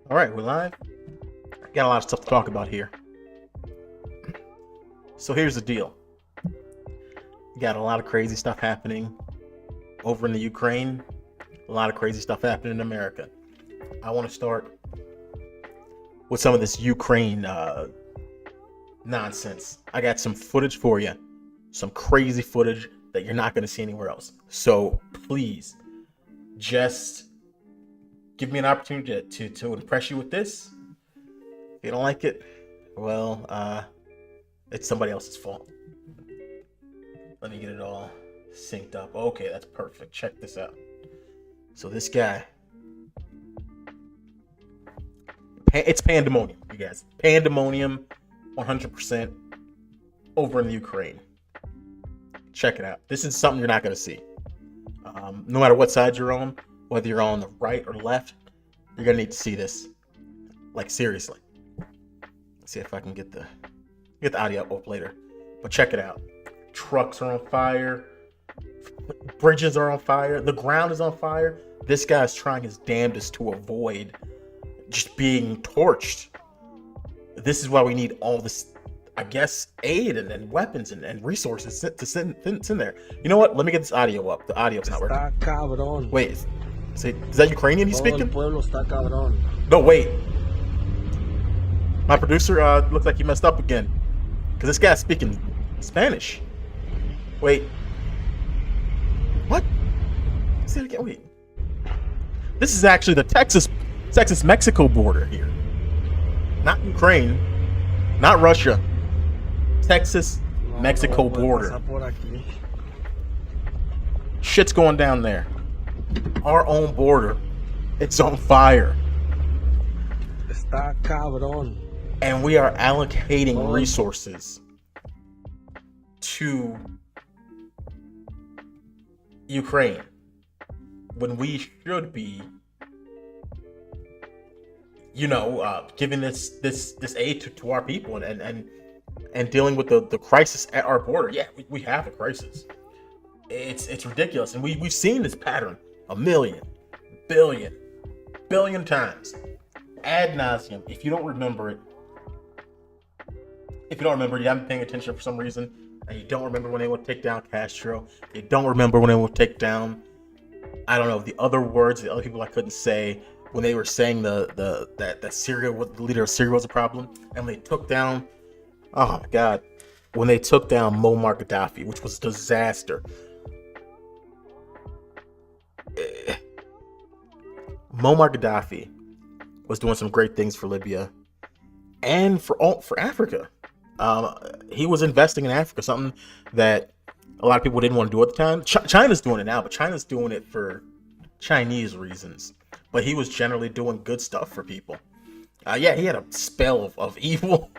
All right, we're live. Got a lot of stuff to talk about here. So here's the deal. Got a lot of crazy stuff happening over in the Ukraine. A lot of crazy stuff happening in America. I want to start with some of this Ukraine nonsense. I got some footage for you. Some crazy footage that you're not going to see anywhere else. So please, just give me an opportunity to impress you with this. If you don't like it, well, it's somebody else's fault. Let me get it all synced up. Okay, that's perfect. Check this out. So this guy, it's pandemonium, you guys. Pandemonium, 100% over in the Ukraine. Check it out. This is something you're not going to see. No matter what side you're on, whether you're on the right or left, you're going to need to see this. Like, seriously. Let's see if I can get the audio up later. But check it out. Trucks are on fire. Bridges are on fire. The ground is on fire. This guy's trying his damnedest to avoid just being torched. This is why we need all this, I guess, aid and weapons and resources to send in there. You know what? Let me get this audio up. The audio's not working. Está cabrón. Wait, is that Ukrainian he's Todo el speaking? pueblo está cabrón. No, wait. My producer looks like he messed up again. Because this guy's speaking Spanish. Wait. What? Say it again. Wait. This is actually the Texas-Mexico border here. Not Ukraine. Not Russia. Texas-Mexico border. Pasar por aquí. Shit's going down there. Our own border. It's on fire. Está cabrón. And we are allocating resources to Ukraine when we should be, giving this aid to our people and dealing with the crisis at our border. Yeah, we have a crisis. It's ridiculous, and we've seen this pattern a million, billion times, ad nauseum. If you don't remember it, you haven't been paying attention for some reason, and you don't remember when they would take down Castro, you don't remember when they would take down, I don't know, the other words, the other people I couldn't say, when they were saying that Syria, the leader of Syria was a problem, and they took down, oh my God, when they took down Muammar Gaddafi, which was a disaster. Muammar Gaddafi was doing some great things for Libya and for Africa. He was investing in Africa, something that a lot of people didn't want to do at the time. China's doing it now, but China's doing it for Chinese reasons. But he was generally doing good stuff for people. Yeah, he had a spell of evil,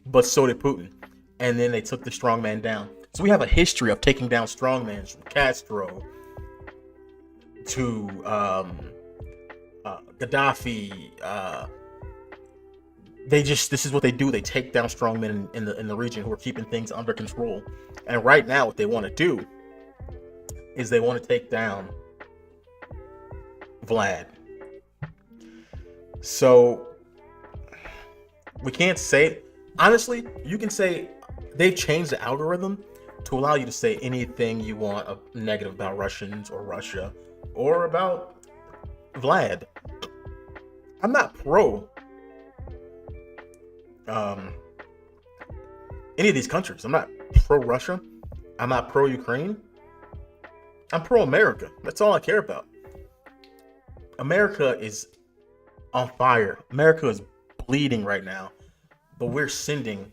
but so did Putin. And then they took the strongman down. So we have a history of taking down strongmans, from Castro to Gaddafi. This is what they do. They take down strongmen in the region who are keeping things under control. And right now, what they want to do is they want to take down Vlad. So we can't say, honestly, you can say they've changed the algorithm to allow you to say anything you want negative about Russians or Russia or about Vlad. I'm not pro any of these countries. I'm not pro Russia. I'm not pro Ukraine. I'm pro America. That's all I care about. America is on fire. America is bleeding right now, but we're sending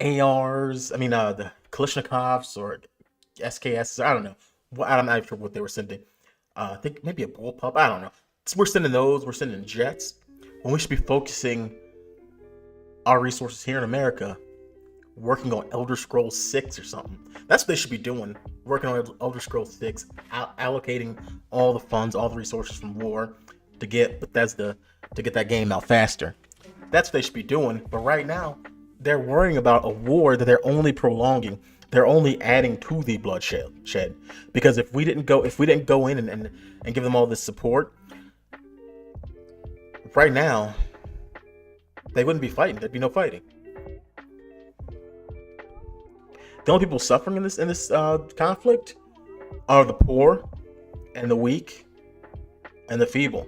ARs. I mean, the Kalashnikovs or SKS. I don't know. I'm not sure what they were sending. I think maybe a bullpup. I don't know. So we're sending those. We're sending jets. When we should be focusing our resources here in America, working on Elder Scrolls 6 or something. That's what they should be doing. Working on Elder Scrolls 6, allocating all the funds, all the resources from war to get Bethesda to get that game out faster. That's what they should be doing. But right now, they're worrying about a war that they're only prolonging. They're only adding to the bloodshed. Because if we didn't go in and give them all this support, right now, they wouldn't be fighting. There'd be no fighting. The only people suffering in this conflict are the poor and the weak and the feeble.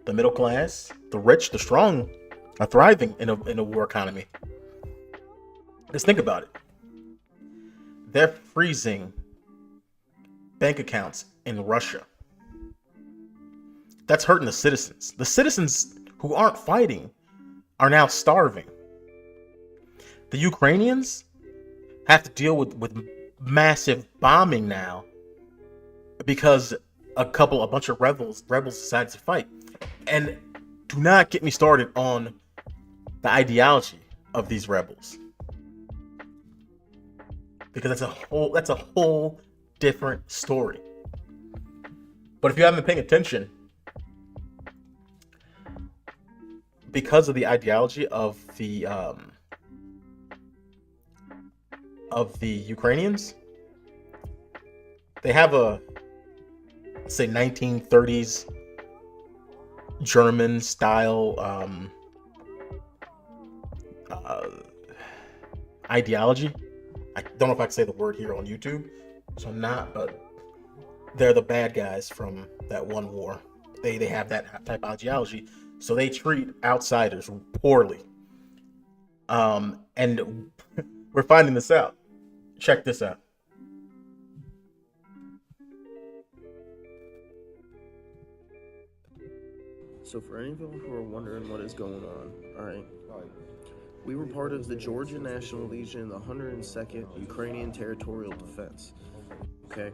The middle class, the rich, the strong are thriving in a war economy. Just think about it. They're freezing bank accounts in Russia. That's hurting the citizens. The citizens who aren't fighting are now starving. The Ukrainians have to deal with massive bombing now because a bunch of rebels decided to fight. And do not get me started on the ideology of these rebels, because that's a whole different story. But if you haven't been paying attention, because of the ideology of the Ukrainians, they have a, let's say, 1930s German style ideology. I don't know if I can say the word here on YouTube, so I'm not, but they're the bad guys from that one war. They have that type of ideology, so they treat outsiders poorly. And we're finding this out. Check this out. So for any of you who are wondering what is going on, alright, we were part of the Georgia National Legion, the 102nd Ukrainian Territorial Defense, okay?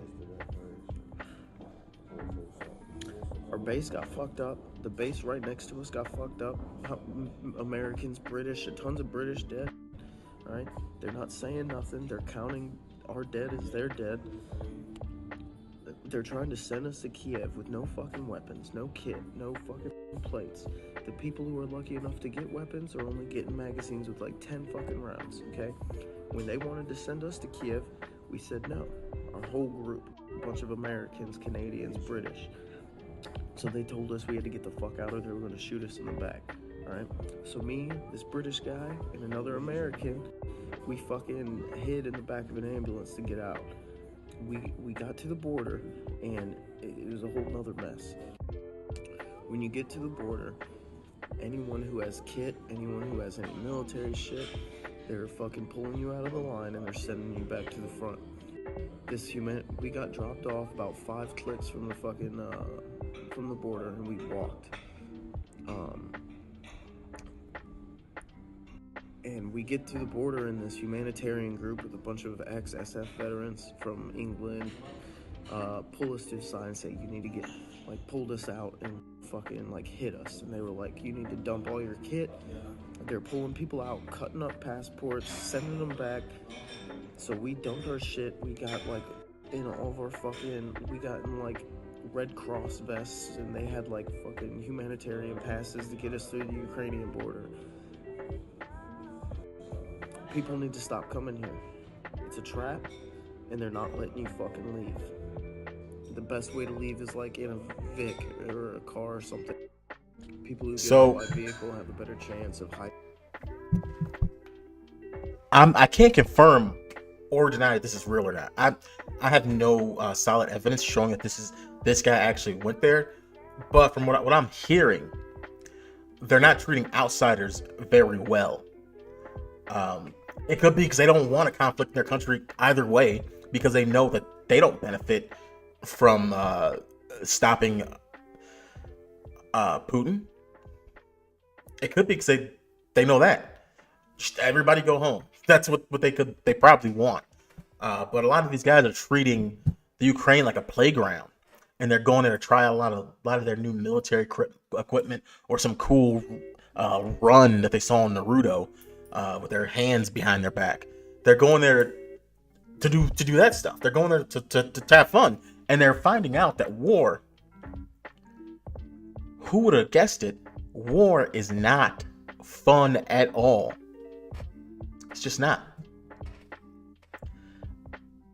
Our base got fucked up. The base right next to us got fucked up. Americans, British, tons of British dead, alright? They're not saying nothing. They're counting our dead as their dead. They're trying to send us to Kiev with no fucking weapons, no kit, no fucking plates. The people who are lucky enough to get weapons are only getting magazines with like 10 fucking rounds, okay? When they wanted to send us to Kiev, we said no. Our whole group, a bunch of Americans, Canadians, British. So they told us we had to get the fuck out, or they were going to shoot us in the back, alright? So me, this British guy, and another American, we fucking hid in the back of an ambulance to get out. We got to the border, and it was a whole nother mess. When you get to the border, anyone who has kit, anyone who has any military shit, they're fucking pulling you out of the line and they're sending you back to the front. We got dropped off about 5 clicks from the fucking from the border, and we walked. And we get to the border in this humanitarian group with a bunch of ex-SF veterans from England, pull us to the side and say, you need to get, like, pulled us out and fucking, like, hit us. And they were like, you need to dump all your kit. They're pulling people out, cutting up passports, sending them back. So we dumped our shit. We got, like, in all of our fucking, we got in, like, Red Cross vests, and they had, like, fucking humanitarian passes to get us through the Ukrainian border. People need to stop coming here. It's a trap, and they're not letting you fucking leave. The best way to leave is like in a Vic or a car or something. People who get by vehicle have a better chance of hiding. I can't confirm or deny that this is real or not. I have no solid evidence showing that this guy actually went there. But from what I'm hearing, they're not treating outsiders very well. It could be because they don't want a conflict in their country either way, because they know that they don't benefit from stopping Putin. It could be because they know that. Just everybody go home. That's what they probably want. But a lot of these guys are treating the Ukraine like a playground, and they're going there to try out a lot of their new military equipment or some cool run that they saw in Naruto. With their hands behind their back. They're going there to do that stuff. They're going there to have fun. And they're finding out that war, who would have guessed it, war is not fun at all. It's just not.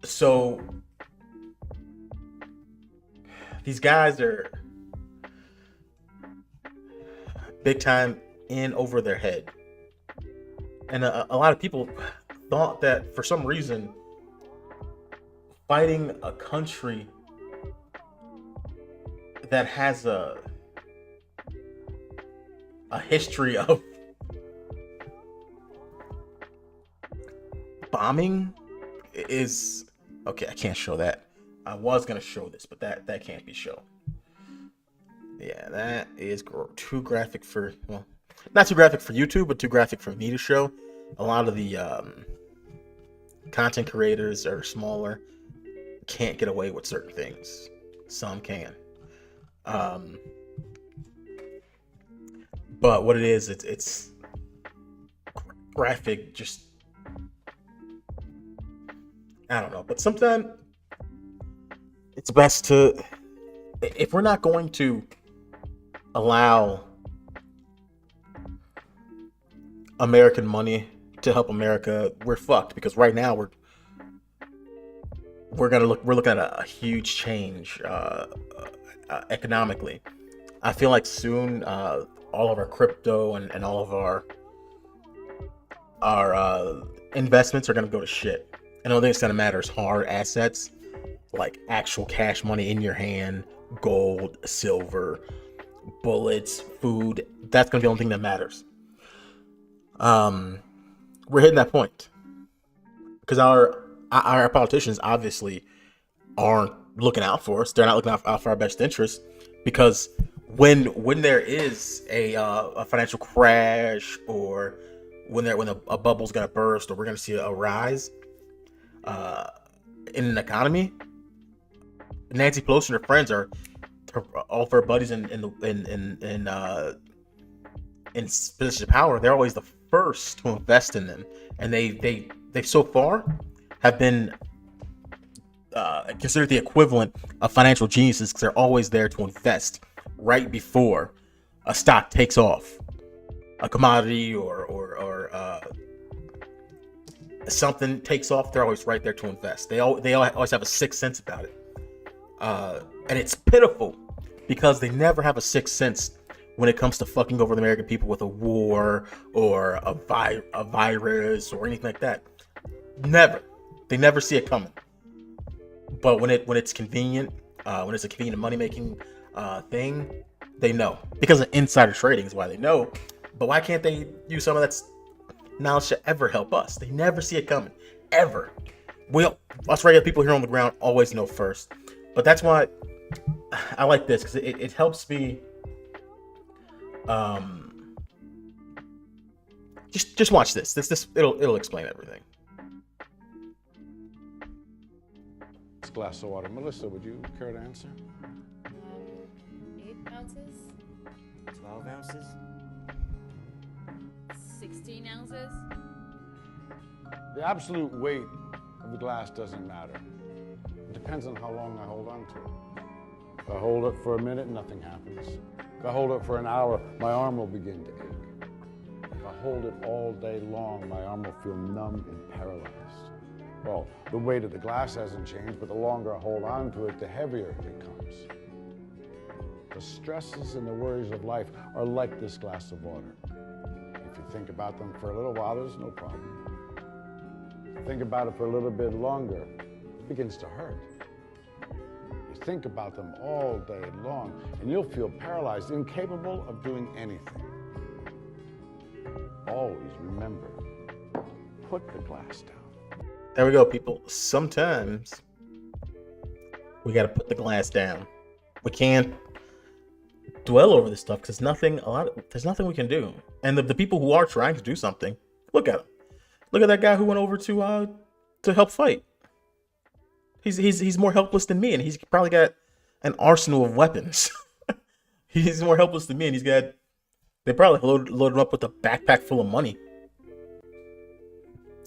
So these guys big time in over their head. And a lot of people thought that for some reason, fighting a country that has a history of bombing is okay. I can't show that. I was gonna show this, but that can't be shown. Yeah, that is too graphic for, well, not too graphic for YouTube, but too graphic for me to show. A lot of the content creators are smaller, can't get away with certain things. Some can. But what it is, it's graphic, just, I don't know. But sometimes it's best to, if we're not going to allow American money to help America, we're fucked, because right now we're looking at a huge change economically. I feel like soon all of our crypto and all of our investments are going to go to shit. And the only thing that's going to matter is hard assets, like actual cash money in your hand, gold, silver, bullets, food. That's going to be the only thing that matters. We're hitting that point because our politicians obviously aren't looking out for us. They're not looking out for our best interest, because when there is a financial crash, or when a bubble's gonna burst, or we're gonna see a rise in an economy, Nancy Pelosi and her friends are all of her buddies in positions of power. They're always the first to invest in them, and they so far have been considered the equivalent of financial geniuses, because they're always there to invest right before a stock takes off, a commodity or something takes off. They're always right there to invest. They always have a sixth sense about it, and it's pitiful because they never have a sixth sense when it comes to fucking over the American people with a war or a virus or anything like that. Never. They never see it coming. But when it's convenient, when it's a convenient money-making thing, they know. Because of insider trading is why they know. But why can't they use some of that knowledge to ever help us? They never see it coming. Ever. Us regular people here on the ground always know first. But that's why I like this, because it helps me. Just watch this. It'll explain everything. Glass of water. Melissa, would you care to answer? 8 ounces, 12 ounces? 16 ounces. The absolute weight of the glass doesn't matter. It depends on how long I hold on to it. If I hold it for a minute, nothing happens. If I hold it for an hour, my arm will begin to ache. If I hold it all day long, my arm will feel numb and paralyzed. Well, the weight of the glass hasn't changed, but the longer I hold on to it, the heavier it becomes. The stresses and the worries of life are like this glass of water. If you think about them for a little while, there's no problem. Think about it for a little bit longer, it begins to hurt. You think about them all day long, and you'll feel paralyzed, incapable of doing anything. Always remember, put the glass down. There we go, people. Sometimes we got to put the glass down. We can't dwell over this stuff because there's nothing we can do. And the people who are trying to do something, look at them. Look at that guy who went over to help fight. He's more helpless than me, and he's probably got an arsenal of weapons. He's more helpless than me, and they probably loaded him up with a backpack full of money.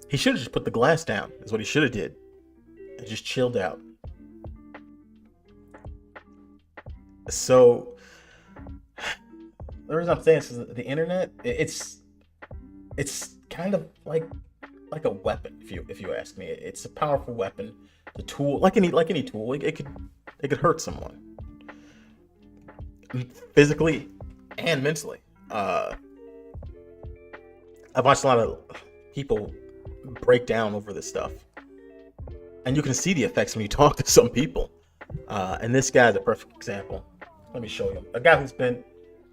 He should have just put the glass down, is what he should have did. And just chilled out. So, the reason I'm saying this is the internet, it's kind of like a weapon, if you ask me. It's a powerful weapon. The tool, like any tool, it could hurt someone. Physically and mentally. I've watched a lot of people break down over this stuff, and you can see the effects when you talk to some people. And this guy's a perfect example. Let me show you a guy who's been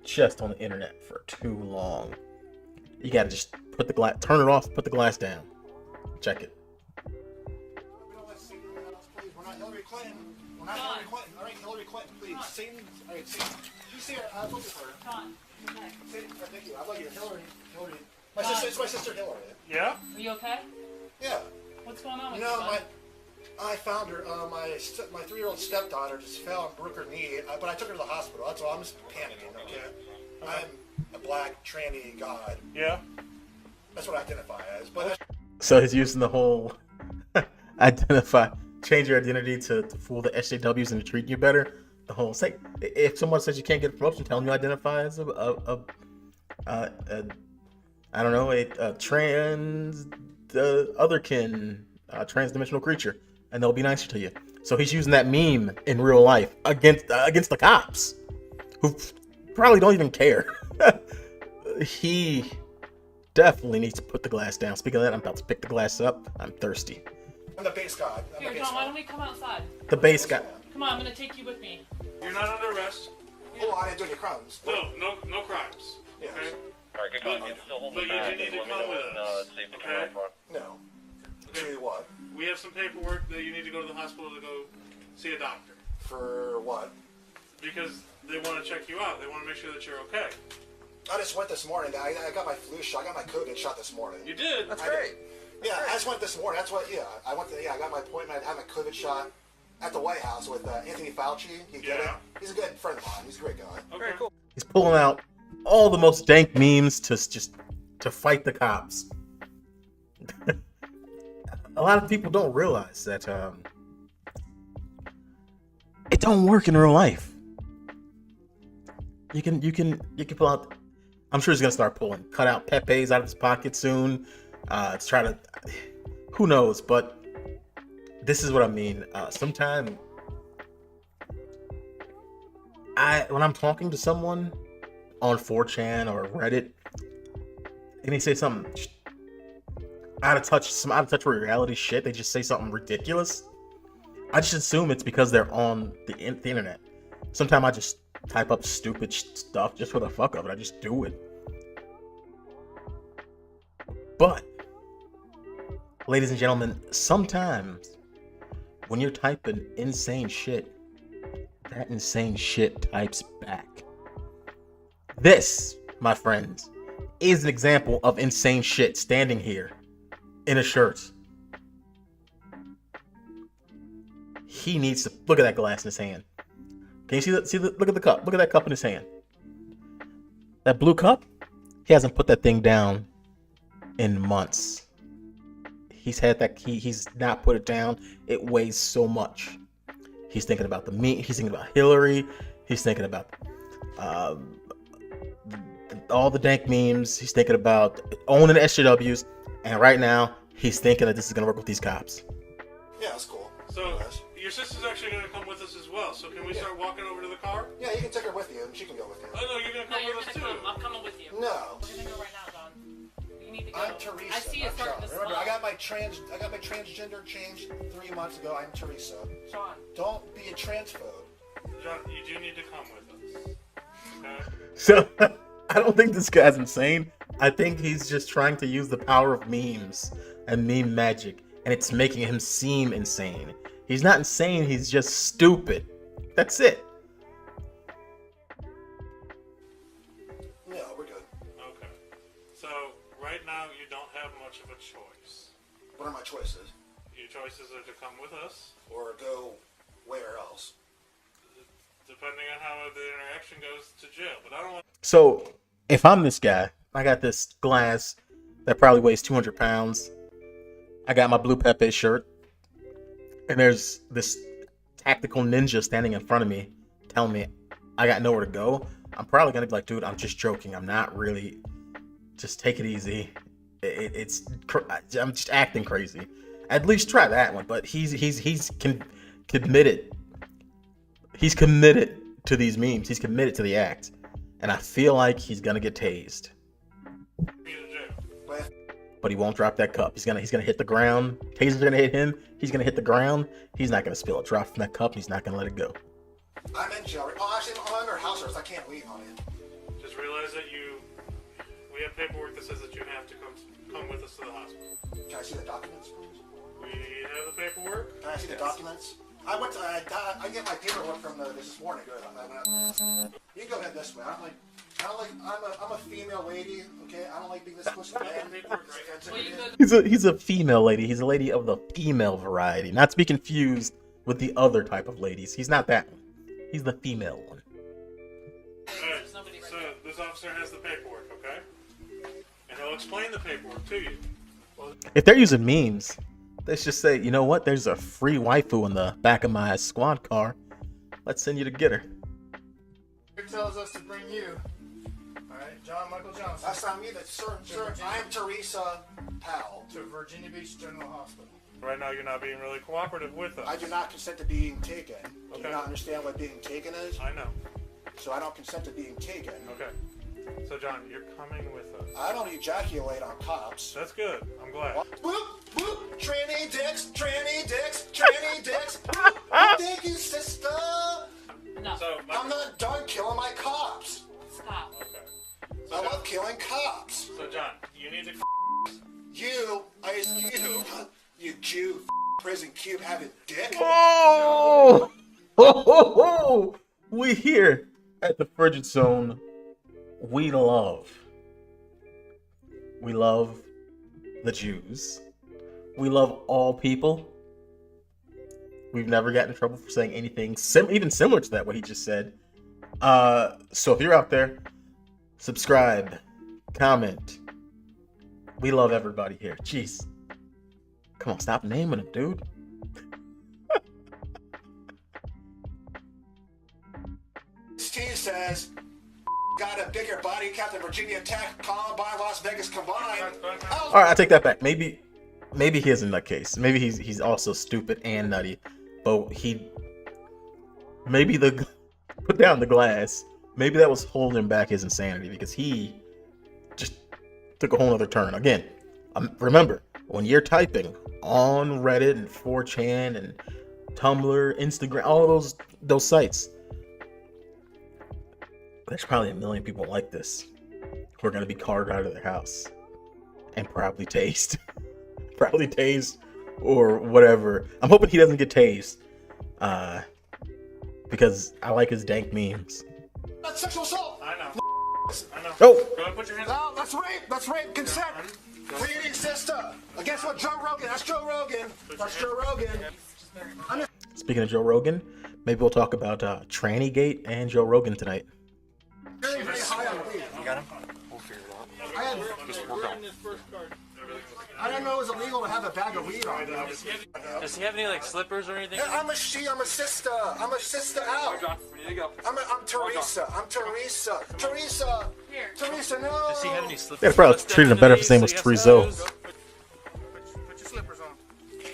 just on the internet for too long. You gotta just put the glass, turn it off, put the glass down. Check it. We're not Hillary Clinton. We're not Hillary Clinton. All right, Hillary Clinton, please. Satan. All right, Satan. You see her? I'm looking for her. Satan. Thank you. I love you, Hillary. Hillary. My sister. It's my sister Hillary. Yeah? Are you okay? Yeah. What's going on with You you, know, bud? I found her. My 3-year-old stepdaughter just fell and broke her knee, but I took her to the hospital. That's all. I'm just panicking. Okay. I'm a black tranny god. Yeah? That's what I identify as. But So he's using the whole change your identity to fool the SJWs and to treat you better. The whole say, if someone says you can't get a promotion, tell them you identify as a trans, otherkin, transdimensional creature, and they'll be nicer to you. So he's using that meme in real life against the cops, who probably don't even care. He definitely needs to put the glass down. Speaking of that, I'm about to pick the glass up. I'm thirsty. I'm the base god. Here, John, why don't we come outside? The base guy. Come on, I'm gonna take you with me. You're not under arrest. Oh, I didn't do any crimes. No crimes. Yes. Okay? But you do need to come with us. Okay? No. Do what? We have some paperwork that you need to go to the hospital to go see a doctor. For what? Because they want to check you out. They want to make sure that you're okay. I just went this morning. I got my flu shot. I got my COVID shot this morning. You did? That's great. Yeah, I just went this morning. That's what. Yeah, I got my appointment. I had my COVID shot at the White House with Anthony Fauci. He did it. He's a good friend of mine. He's a great guy. Okay. Cool. He's pulling out all the most dank memes to fight the cops. A lot of people don't realize that it don't work in real life. You can pull out. I'm sure he's gonna start cut out Pepe's out of his pocket soon. To try to, who knows? But this is what I mean. Sometimes when I'm talking to someone on 4chan or Reddit, and they say something out of touch with reality shit, they just say something ridiculous, I just assume it's because they're on the internet. Sometimes I just type up stupid stuff just for the fuck of it. I just do it. But, ladies and gentlemen, sometimes when you're typing insane shit, that insane shit types back. This, my friends, is an example of insane shit standing here in a shirt. He needs to look at that glass in his hand. Can you look at the cup? Look at that cup in his hand. That blue cup, he hasn't put that thing down in months. He's not put it down. It weighs so much. He's thinking about the meat. He's thinking about Hillary. He's thinking about all the dank memes. He's thinking about owning the SJWs. And right now, he's thinking that this is going to work with these cops. Yeah, that's cool. So, your sister's actually going to come with us as well. So, can we start walking over to the car? Yeah, you can take her with you, and she can go with you. Oh, no, you're going to come with us, too. I'm coming with you. No. We're gonna go right now, John. You need to go. I'm Teresa. I see you not starting John. to Remember, smile. I got my transgender changed 3 months ago. I'm Teresa. John. Don't be a transphobe. John, you do need to come with us. Okay? So, I don't think this guy's insane. I think he's just trying to use the power of memes and meme magic, and it's making him seem insane. He's not insane, he's just stupid. That's it. No, we're good. Okay. So, right now, you don't have much of a choice. What are my choices? Your choices are to come with us, Or go where else? depending on how the interaction goes, to jail. But I don't want... So, if I'm this guy, I got this glass that probably weighs 200 pounds. I got my blue Pepe shirt. And there's this tactical ninja standing in front of me telling me I got nowhere to go. I'm probably going to be like, dude, I'm just joking. I'm not really. Just take it easy. I'm just acting crazy. At least try that one. But he's committed. He's committed to these memes. He's committed to the act. and I feel like he's gonna get tased. But he won't drop that cup. He's gonna hit the ground. Taser's gonna hit him. He's gonna hit the ground. He's not gonna spill a drop from that cup. He's not gonna let it go. I'm in jail. Oh, actually, I'm under house arrest. I can't leave on it. Just realize that we have paperwork that says that you have to come with us to the hospital. Can I see the documents, please? We have the paperwork. Can I see the documents? I went to, I get my paperwork from this morning. Good. You can go ahead this way. I'm a female lady, okay? I don't like being this close to man. He's a female lady. He's a lady of the female variety. Not to be confused with the other type of ladies. He's not that one. He's the female one. Alright, so this officer has the paperwork, okay? And he'll explain the paperwork to you. If they're using memes, let's just say, you know what? There's a free waifu in the back of my squad car. Let's send you to get her. It tells us to bring you. Alright, John Michael Johnson. That's not me, that's sir. I am Teresa Powell. To Virginia Beach General Hospital. Right now, you're not being really cooperative with us. I do not consent to being taken. Do Okay. you not understand what being taken is? I know. So I don't consent to being taken. Okay. So, John, you're coming with us. I don't ejaculate on cops. That's good. I'm glad. Whoop, whoop, tranny dicks, tranny dicks, tranny dicks. Whoop, thank you, sister. No. So, I'm not done killing my cops. Stop. Okay. I love killing cops. So, John, you need to. You Jew, prison cube having dick. Oh! Oh! We here at the Frigid Zone. We love the Jews. We love all people. We've never gotten in trouble for saying anything even similar to that, what he just said. So if you're out there, subscribe, comment. We love everybody here. Jeez. Come on, stop naming them, dude. Steve says, got a bigger body count than Virginia Tech, Columbine, Las Vegas combined. All right, I take that back. Maybe he is in that case. Maybe he's also stupid and nutty, but put down the glass. Maybe that was holding back his insanity because he just took a whole other turn. Again, remember when you're typing on Reddit and 4chan and Tumblr, Instagram, all those sites. There's probably a million people like this who are going to be carted out of their house and probably tased. Probably tased or whatever. I'm hoping he doesn't get tased because I like his dank memes. That's sexual assault. I know. I know. Oh! Go ahead, put your hands No, that's rape. That's rape. Consent. Pleading sister. Against what? Joe Rogan. That's Joe Rogan. That's Joe Rogan. Speaking of Joe Rogan, maybe we'll talk about Tranny-gate and Joe Rogan tonight. Very, very high on weed. You got him? We'll figure it out. I didn't know it was illegal to have a bag of weed on. Does he have any like slippers or anything? I'm a she. I'm a sister. I'm a sister out. There you go. I'm Teresa. I'm Teresa. Teresa. Here. Teresa, no. Does he have any slippers? They'd probably treated him better if his name was Trezo. Put your slippers on.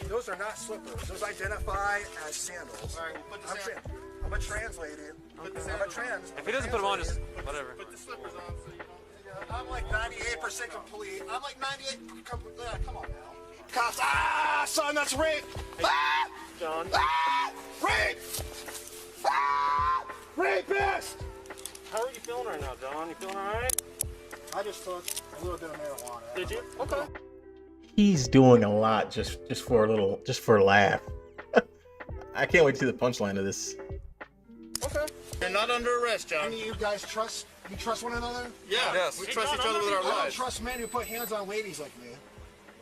Those are not slippers. Those identify as sandals. All right, we'll put the sandals. I'm a trans lady. I'm a trans. If he doesn't put them on, just whatever. Put the slippers on. So I'm like 98% complete. I'm like 98 complete. Yeah, come on now. Cops. Ah, son, that's rape. Ah! John. Ah! Rape! Ah! Rapist! How are you feeling right now, John? You feeling alright? I just took a little bit of marijuana. Did you? Okay. He's doing a lot just for a laugh. I can't wait to see the punchline of this. Okay. You're not under arrest, John. Any of you guys trust one another? Yeah. Yes. We trust each other with our I don't lives. trust men who put hands on ladies like me.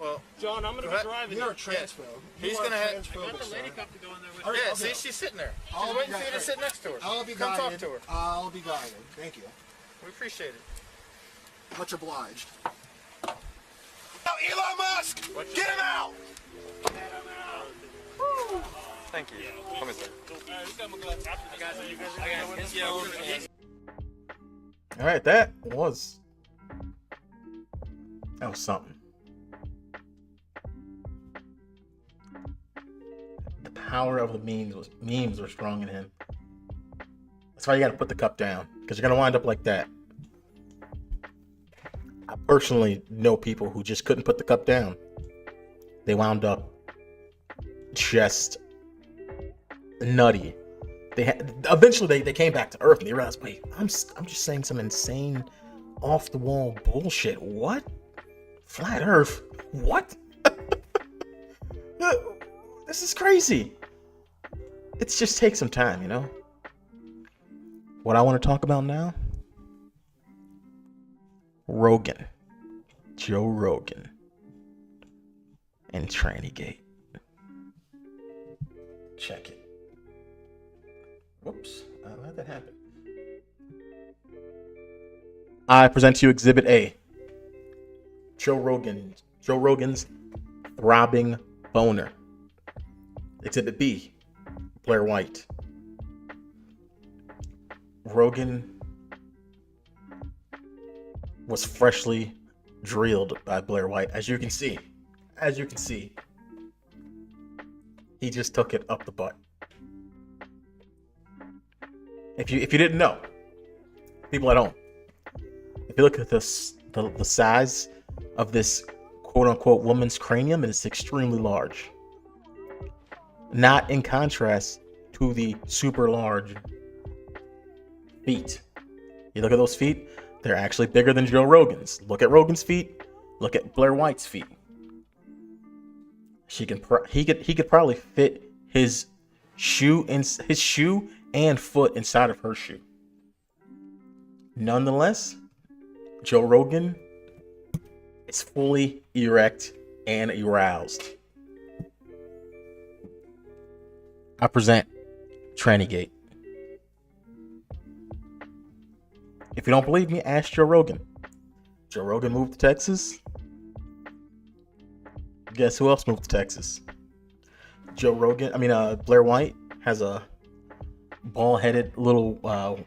Well, John, I'm gonna be driving. You're a transphobe. He's You are gonna have. transphobic, sir. cop to go in there with. All right, Yeah. okay. See, she's sitting there. I'll She's be waiting for you to guided. sit next to her. I'll be Come guided. talk to her. I'll be guided. Thank you. We appreciate it. Much obliged. Oh, Elon Musk! Get him out! Thank you. Come in, sir. All right, that was something. The power of the memes were strong in him. That's why you got to put the cup down because you're gonna wind up like that. I personally know people who just couldn't put the cup down. They wound up just nutty. Eventually they came back to earth and they realized, wait, I'm just saying some insane off the wall bullshit. What? Flat Earth? What? This is crazy. It just takes some time, you know? What I want to talk about now? Rogan. Joe Rogan. And Tranny Check it. Whoops. How'd that happen? I present to you Exhibit A. Joe Rogan's throbbing boner. Exhibit B. Blair White. Rogan was freshly drilled by Blair White, as you can see. He just took it up the butt. If you didn't know, people at home, if you look at this, the size of this quote-unquote woman's cranium, it is extremely large. Not in contrast to the super large feet. You look at those feet, they're actually bigger than Joe Rogan's. Look at Rogan's feet, look at Blair White's feet. He could probably fit his shoe and foot inside of her shoe. Nonetheless, Joe Rogan is fully erect and aroused. I present Trannygate. If you don't believe me, ask Joe Rogan. Joe Rogan moved to Texas. Guess who else moved to Texas? Blair White has a bald-headed little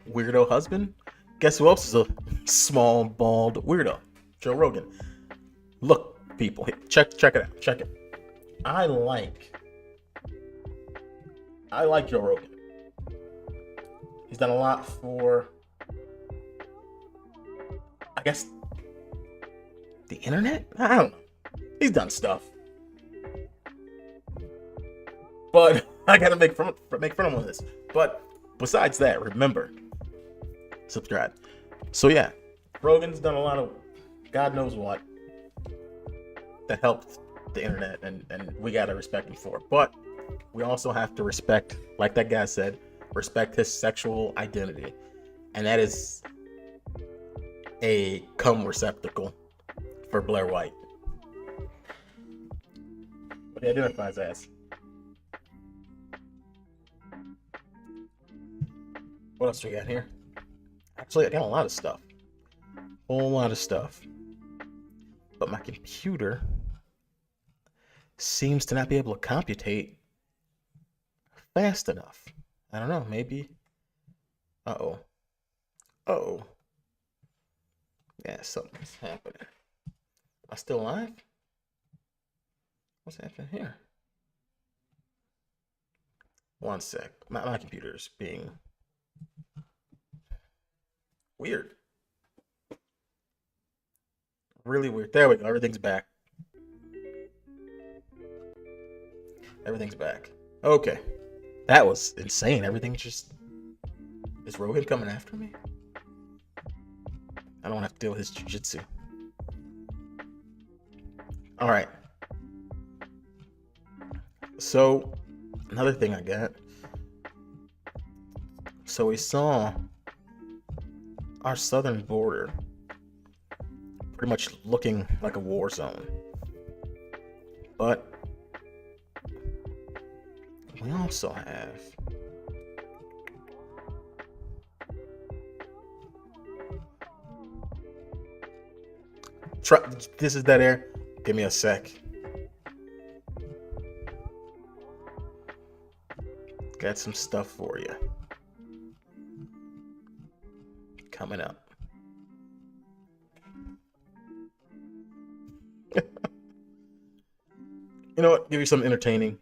weirdo husband. Guess who else is a small, bald weirdo? Joe Rogan. Look, people, check it out. Check it. I like Joe Rogan. He's done a lot for, I guess, the internet? I don't know. He's done stuff. But I gotta make fun of him on this. But besides that, remember, subscribe. So yeah, Rogan's done a lot of God knows what that helped the internet, and we gotta respect him for it. But we also have to respect, like that guy said, respect his sexual identity. And that is a cum receptacle for Blair White. What he identifies as. What else do we got here? Actually, I got a lot of stuff. Whole lot of stuff. But my computer seems to not be able to computate fast enough. I don't know, maybe. Uh-oh. Yeah, something's happening. Am I still live? What's happening here? One sec. My computer's being weird. Really weird. There we go. Everything's back. Okay. That was insane. Everything's just... Is Rogan coming after me? I don't want to have to deal with his jiu-jitsu. Alright. So, another thing I got. So we saw our southern border pretty much looking like a war zone. But we also have this is dead air. Give me a sec. Got some stuff for you coming up. You know what? Give you something entertaining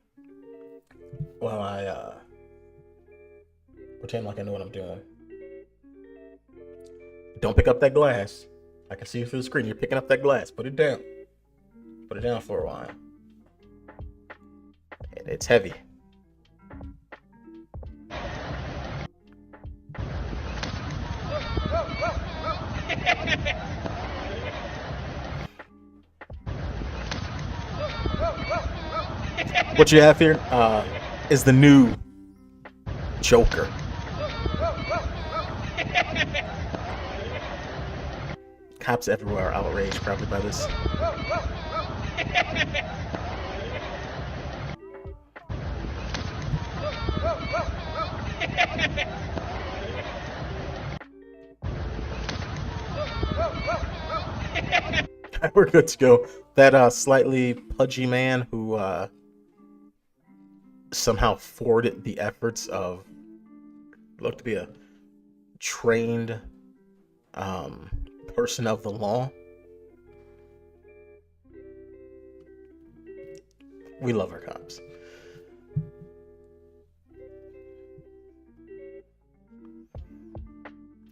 while I pretend like I know what I'm doing. Don't pick up that glass. I can see you through the screen. You're picking up that glass. Put it down. Put it down for a while. It's heavy. What you have here is the new Joker. Cops everywhere are outraged probably by this. We're good to go. That slightly pudgy man who somehow thwarted the efforts of looked to be a trained person of the law. We love our cops.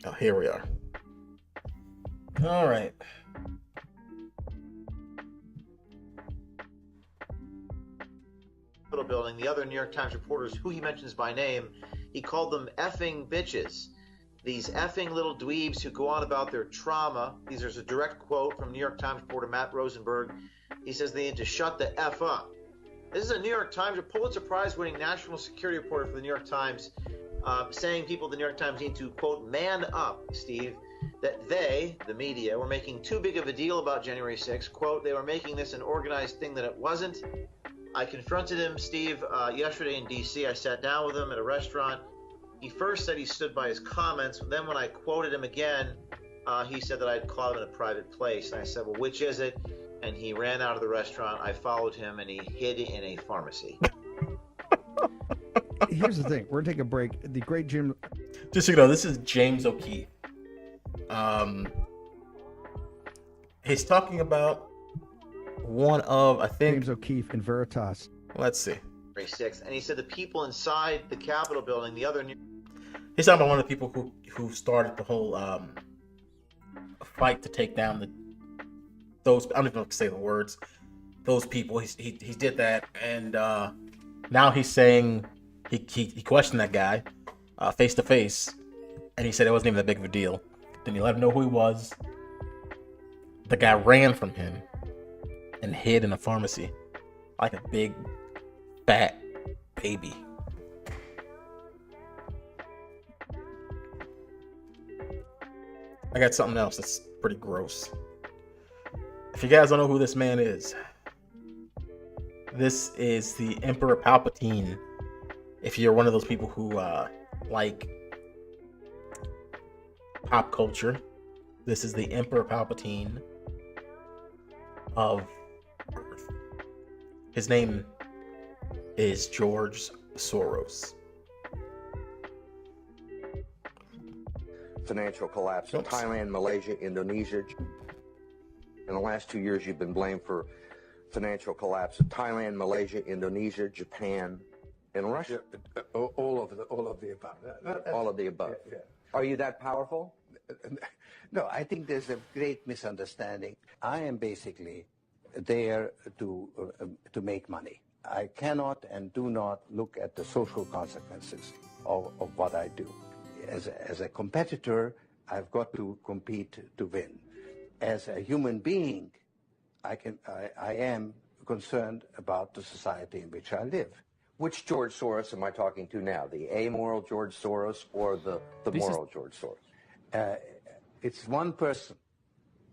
Oh, here we are. All right. Building, the other New York Times reporters who he mentions by name, he called them effing bitches. These effing little dweebs who go on about their trauma. These are a direct quote from New York Times reporter Matt Rosenberg. He says they need to shut the F up. This is a New York Times, a Pulitzer Prize winning national security reporter for the New York Times, saying people at the New York Times need to, quote, man up, Steve, that they, the media, were making too big of a deal about January 6th. Quote, they were making this an organized thing that it wasn't. I confronted him, Steve, yesterday in D.C. I sat down with him at a restaurant. He first said he stood by his comments. Then when I quoted him again, he said that I'd caught him in a private place. And I said, well, which is it? And he ran out of the restaurant. I followed him, and he hid in a pharmacy. Here's the thing. We're going to take a break. The great Jim... Just so you know, this is James O'Keefe. He's talking about one of, I think... James O'Keefe in Veritas. Let's see. January 6th. And he said the people inside the Capitol building, the other... He's talking about one of the people who started the whole fight to take down those... I don't even know what to say the words. Those people. He did that. And now he's saying... He questioned that guy face to face. And he said it wasn't even that big of a deal. Then he let him know who he was. The guy ran from him and hid in a pharmacy like a big, fat baby. I got something else that's pretty gross. If you guys don't know who this man is, this is the Emperor Palpatine. If you're one of those people who like pop culture, this is the Emperor Palpatine of Earth. His name is George Soros. Financial collapse in Thailand, Malaysia, Indonesia. In the last 2 years, you've been blamed for financial collapse in Thailand, Malaysia, Indonesia, Japan, and Russia. Yeah, all of the above. All of the above. Yeah. Are you that powerful? No, I think there's a great misunderstanding. I am basically there to make money. I cannot and do not look at the social consequences of what I do. As a competitor, I've got to compete to win. As a human being, I am concerned about the society in which I live. Which George Soros am I talking to now? The amoral George Soros or the moral George Soros? It's one person.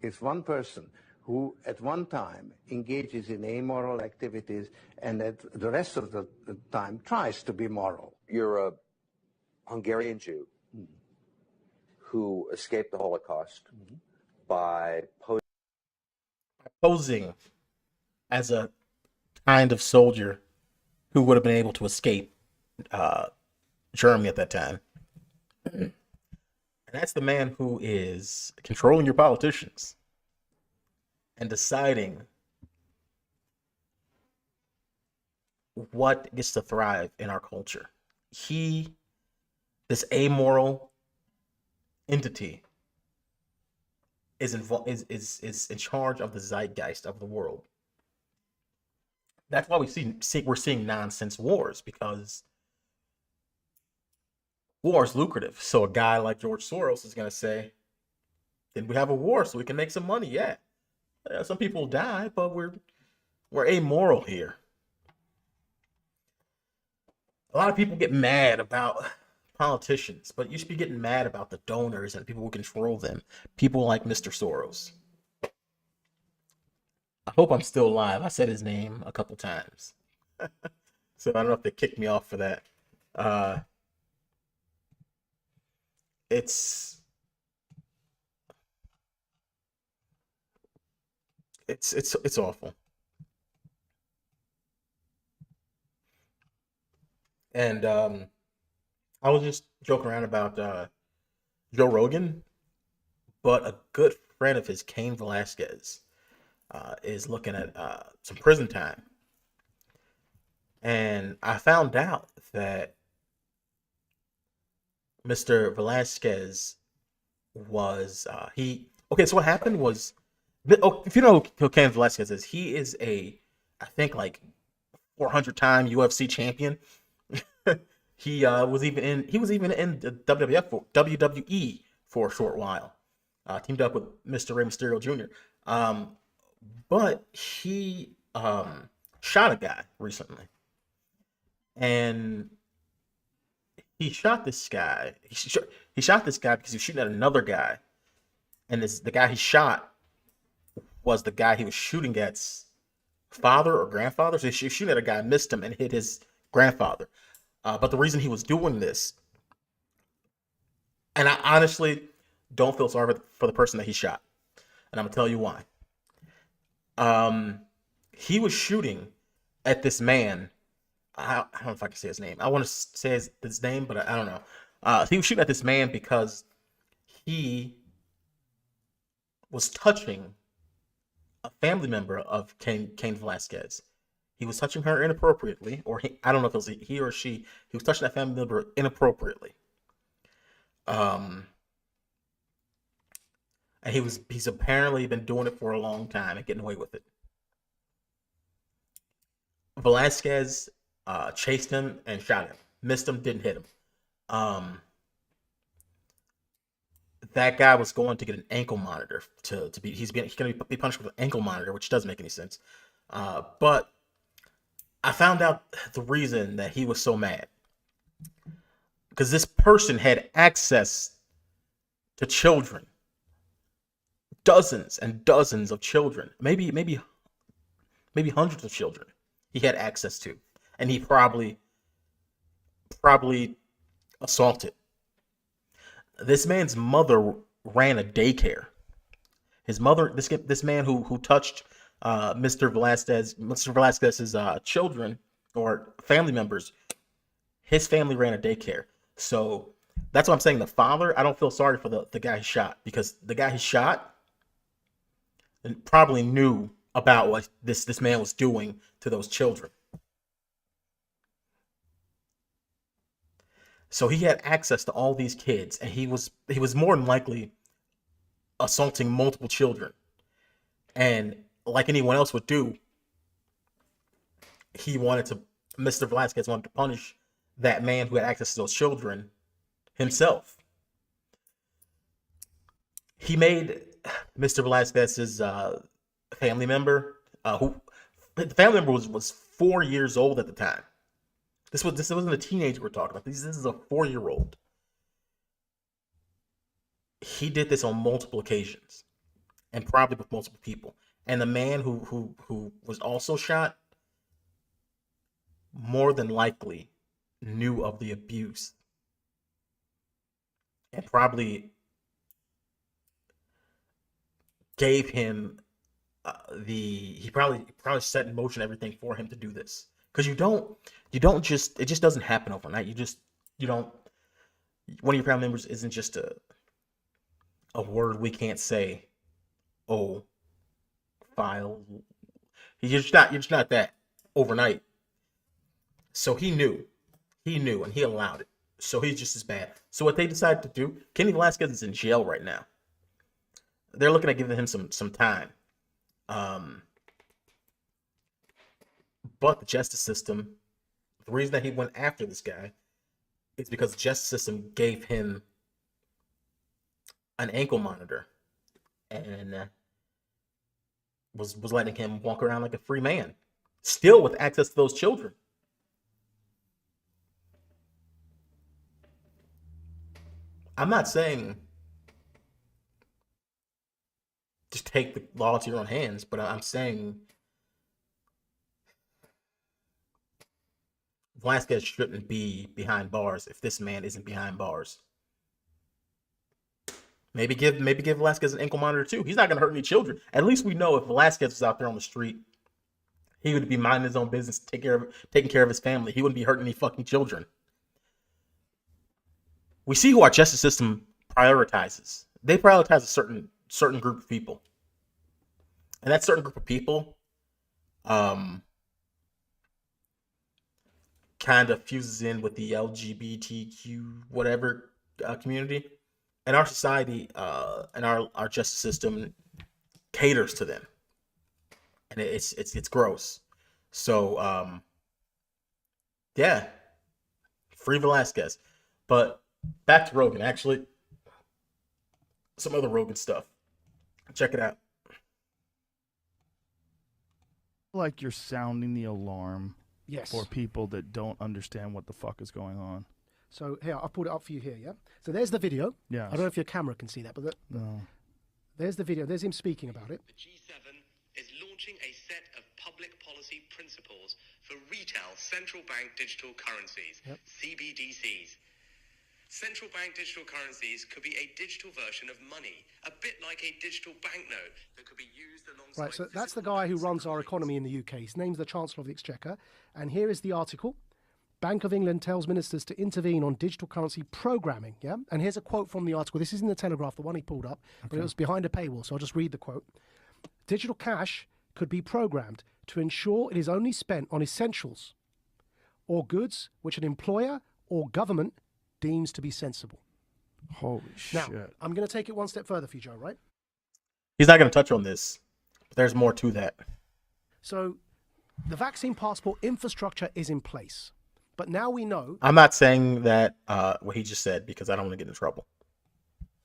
It's one person who at one time engages in amoral activities and at the rest of the time tries to be moral. You're a Hungarian Jew who escaped the Holocaust by posing as a kind of soldier who would have been able to escape Germany at that time. And that's the man who is controlling your politicians and deciding what gets to thrive in our culture. This amoral entity, is in charge of the zeitgeist of the world. That's why we're seeing nonsense wars, because war is lucrative. So a guy like George Soros is going to say, "Then we have a war so we can make some money." Yeah, some people die, but we're amoral here. A lot of people get mad about politicians, but you should be getting mad about the donors and people who control them. People like Mr. Soros. I hope I'm still alive. I said his name a couple times. So I don't know if they kicked me off for that. Uh, it's it's awful. And I was just joking around about Joe Rogan, but a good friend of his, Cain Velasquez, is looking at some prison time. And I found out that Mr. Velasquez was he okay. So what happened was, if you know who Cain Velasquez is, he is I think like 400-time UFC champion. He was even in the WWE for a short while. Teamed up with Mr. Rey Mysterio Jr. But he shot a guy recently, and he shot this guy. He shot this guy because he was shooting at another guy, and the guy he shot was the guy he was shooting at's father or grandfather. So he was shooting at a guy, missed him, and hit his grandfather. But the reason he was doing this, and I honestly don't feel sorry for the person that he shot, and I'm gonna tell you why. He was shooting at this man. I don't know if I can say his name. I want to say his name, but I don't know. He was shooting at this man because he was touching a family member of Cain Velasquez. He was touching her inappropriately, or I don't know if it was he or she. He was touching that family member inappropriately. And he's apparently been doing it for a long time and getting away with it. Velasquez chased him and shot him. Missed him, didn't hit him. That guy was going to get an ankle monitor he's going to be punished with an ankle monitor, which doesn't make any sense. But I found out the reason that he was so mad, because this person had access to children, dozens and dozens of children, maybe hundreds of children he had access to, and he probably assaulted. This man's mother ran a daycare. His mother, this man who touched Mr. Velasquez's children or family members, his family ran a daycare. So that's what I'm saying. The father, I don't feel sorry for the guy he shot, because the guy he shot probably knew about what this man was doing to those children. So he had access to all these kids, and he was more than likely assaulting multiple children. And like anyone else would do, Mr. Velasquez wanted to punish that man who had access to those children himself. He made Mr. Velasquez's family member, who the family member was 4 years old at the time. This wasn't a teenager we're talking about. This is a 4-year-old. He did this on multiple occasions, and probably with multiple people. And the man who was also shot more than likely knew of the abuse, and probably gave him he probably set in motion everything for him to do this. Because you don't just, it just doesn't happen overnight. You don't, one of your family members isn't just a word we can't say. Oh, file. You're just not that overnight. So he knew, and he allowed it. So he's just as bad. So what they decided to do, Kenny Velasquez is in jail right now. they're looking at giving him some time. But the justice system, the reason that he went after this guy is because the justice system gave him an ankle monitor and was letting him walk around like a free man, still with access to those children. I'm not saying just take the law into your own hands, but I'm saying Velasquez shouldn't be behind bars if this man isn't behind bars. Maybe give Velasquez an ankle monitor too. He's not gonna hurt any children. At least we know if Velasquez was out there on the street, he would be minding his own business, taking care of his family. He wouldn't be hurting any fucking children. We see who our justice system prioritizes. They prioritize a certain group of people. And that certain group of people kind of fuses in with the LGBTQ whatever community. And our society and our justice system caters to them. And it's gross. So yeah. Free Velasquez. But back to Rogan, actually. Some other Rogan stuff. Check it out. Like you're sounding the alarm Yes. for people that don't understand what the fuck is going on. So here, I've pulled it up for you here, yeah? So there's the video. Yes. I don't know if your camera can see that, but No. there's the video. There's him speaking about it. The G7 is launching a set of public policy principles for retail central bank digital currencies, CBDCs. Central bank digital currencies could be a digital version of money, a bit like a digital banknote that could be used alongside... Right, so that's the guy who runs our economy in the UK. His name's the Chancellor of the Exchequer. And here is the article. Bank of England tells ministers to intervene on digital currency programming, yeah? And here's a quote from the article. This is in the Telegraph, the one he pulled up, but it was behind a paywall, so I'll just read the quote. Digital cash could be programmed to ensure it is only spent on essentials or goods which an employer or government deems to be sensible. Holy Now, shit. I'm going to take it one step further for you, Joe, right? He's not going to touch on this, but there's more to that. So the vaccine passport infrastructure is in place. But now we know... I'm not saying that what he just said because I don't want to get in trouble.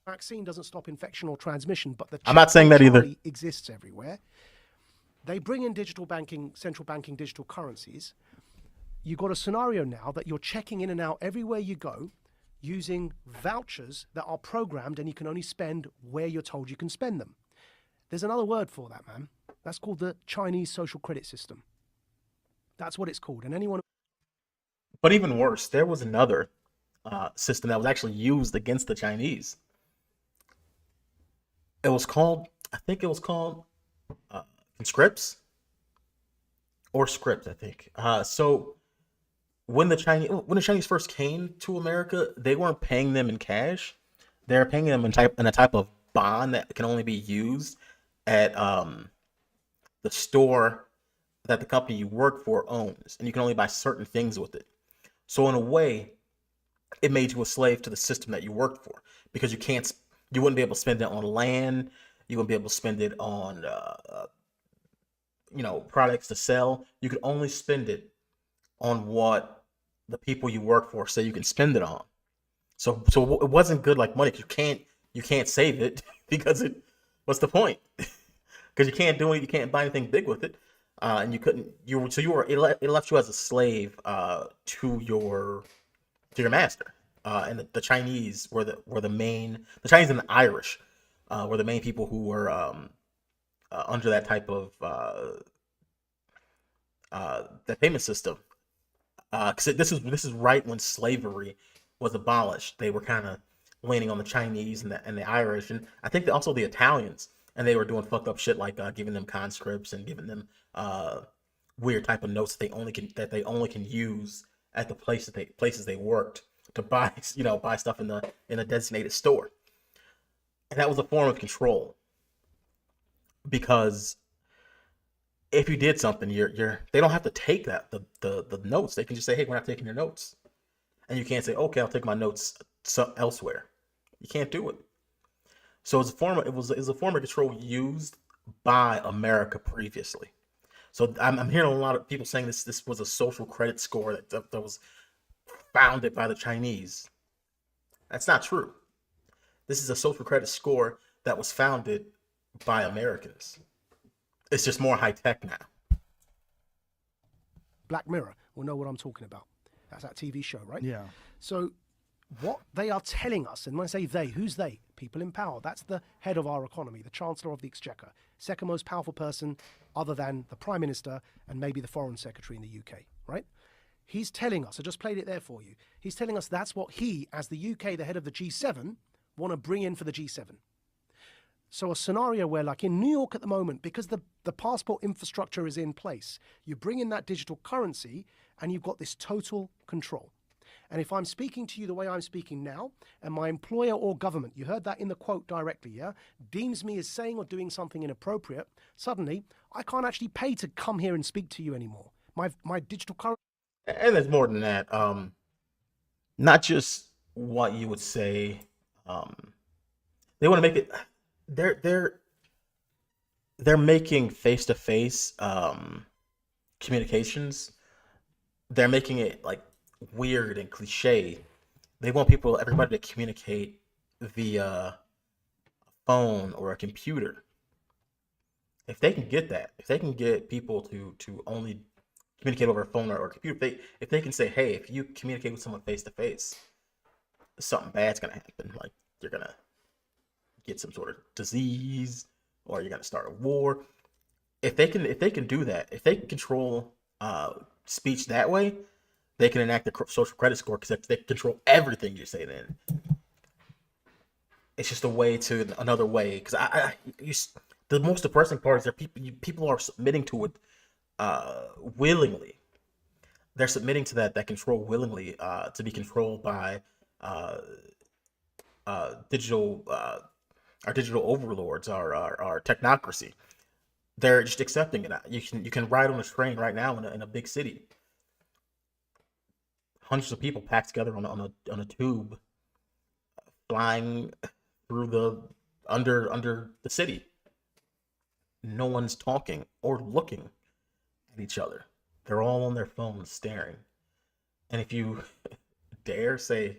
Vaccine doesn't stop infection or transmission, but the I'm not saying that either. Exists everywhere. They bring in digital banking, central banking, digital currencies. You've got a scenario now that you're checking in and out everywhere you go using vouchers that are programmed and you can only spend where you're told you can spend them. There's another word for that, man. That's called the Chinese social credit system. That's what it's called. And anyone... But even worse, there was another system that was actually used against the Chinese. It was called, I think it was called conscripts or script, I think. So when the Chinese first came to America, they weren't paying them in cash. They were paying them in a type of bond that can only be used at the store that the company you work for owns, and you can only buy certain things with it. So in a way, it made you a slave to the system that you worked for, because you wouldn't be able to spend it on land, you wouldn't be able to spend it on products to sell. You could only spend it on what the people you work for say you can spend it on. So it wasn't good like money. You can't save it because what's the point? Because you can't do it. You can't buy anything big with it, and you couldn't. It left you as a slave to your master. And the Chinese were the main. The Chinese and the Irish were the main people who were under that type of that payment system. Because this is right when slavery was abolished. They were kind of leaning on the Chinese and the Irish, and I think also the Italians, and they were doing fucked up shit like giving them conscripts and giving them weird type of notes that they only can use at the places they worked to buy stuff in a designated store. And that was a form of control, because if you did something, they don't have to take the notes. They can just say, hey, we're not taking your notes. And you can't say, okay, I'll take my notes elsewhere. You can't do it. So it was a form of control used by America previously. So I'm hearing a lot of people saying this was a social credit score that was founded by the Chinese. That's not true. This is a social credit score that was founded by Americans. It's just more high tech now. Black Mirror will know what I'm talking about. That's that TV show, right? Yeah. So what they are telling us, and when I say they, who's they? People in power. That's the head of our economy, the Chancellor of the Exchequer, second most powerful person other than the Prime Minister and maybe the Foreign Secretary in the UK, right? He's telling us, I just played it there for you, he's telling us that's what he, as the UK, the head of the G7, want to bring in for the G7. So a scenario where, like in New York at the moment, because the passport infrastructure is in place, you bring in that digital currency and you've got this total control. And if I'm speaking to you the way I'm speaking now, and my employer or government, you heard that in the quote directly, yeah, deems me as saying or doing something inappropriate, suddenly I can't actually pay to come here and speak to you anymore. My digital currency. And there's more than that. Not just what you would say. They want to make it. They're making face to face communications. They're making it like weird and cliche. They want everybody to communicate via phone or a computer. If they can get that, if they can get people to only communicate over a phone or a computer, if they can say, hey, if you communicate with someone face to face, something bad's gonna happen. Like you're gonna get some sort of disease, or you're gonna start a war. If they can do that, if they can control speech that way, they can enact the social credit score because they control everything you say. Then it's just a way to another way. Because the most depressing part is that people are submitting to it willingly. They're submitting to that control willingly to be controlled by digital our digital overlords, our technocracy. They're just accepting it. You can ride on a train right now in a big city. Hundreds of people packed together on a tube, flying through the under the city. No one's talking or looking at each other. They're all on their phones staring. And if you dare say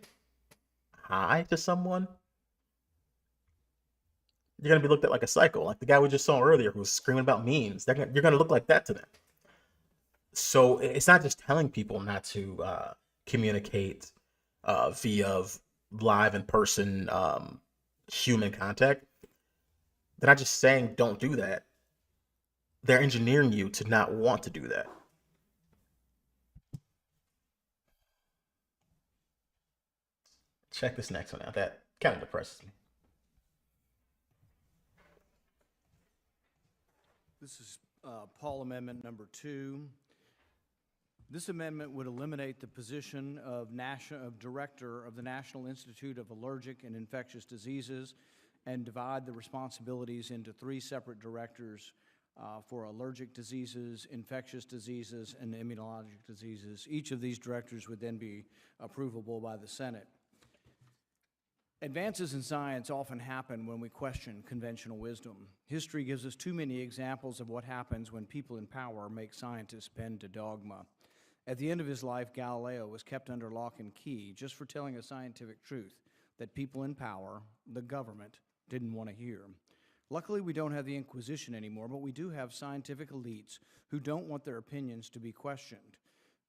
hi to someone, you're gonna be looked at like a psycho, like the guy we just saw earlier who was screaming about memes. You're gonna look like that to them. So it's not just telling people not to communicate via live in person human contact. They're not just saying don't do that. They're engineering you to not want to do that. Check this next one out. That kind of depresses me. This is Paul Amendment number 2. This amendment would eliminate the position of Director of the National Institute of Allergic and Infectious Diseases and divide the responsibilities into 3 separate directors for allergic diseases, infectious diseases, and immunologic diseases. Each of these directors would then be approvable by the Senate. Advances in science often happen when we question conventional wisdom. History gives us too many examples of what happens when people in power make scientists bend to dogma. At the end of his life, Galileo was kept under lock and key just for telling a scientific truth that people in power, the government, didn't want to hear. Luckily, we don't have the Inquisition anymore, but we do have scientific elites who don't want their opinions to be questioned.